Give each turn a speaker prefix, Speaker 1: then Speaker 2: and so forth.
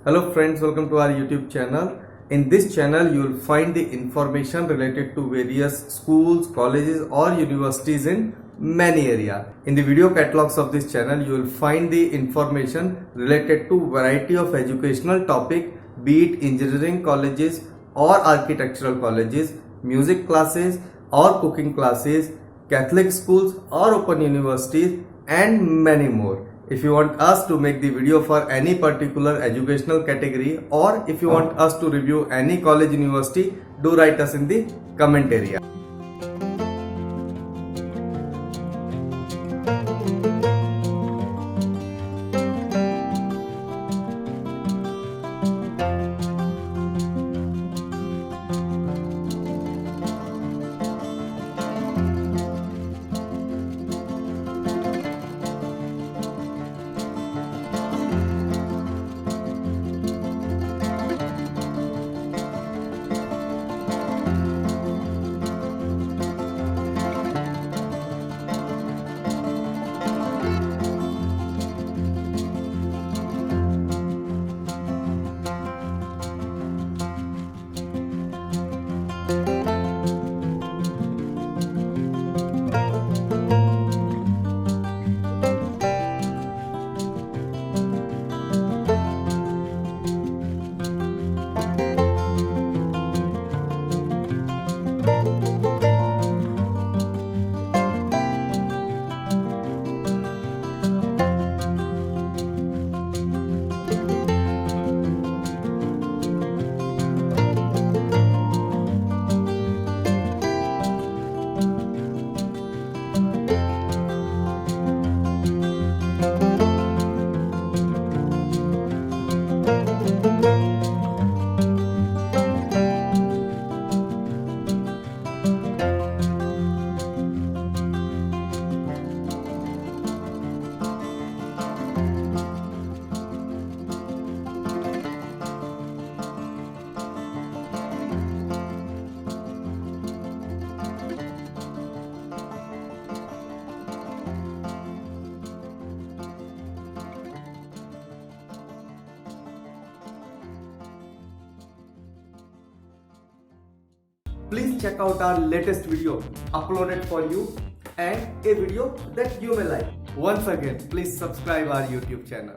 Speaker 1: Hello friends, welcome to our YouTube channel. In this channel you will find the information related to various schools, colleges or universities in many areas. In the video catalogs of this channel you will find the information related to variety of educational topic, be it engineering colleges or architectural colleges, music classes or cooking classes, Catholic schools or open universities and many more. If you want us to make the video for any particular educational category or if you want us to review any college university, do write us in the comment area. Please check out our latest video uploaded for you and a video that you may like. Once again, please subscribe our YouTube channel.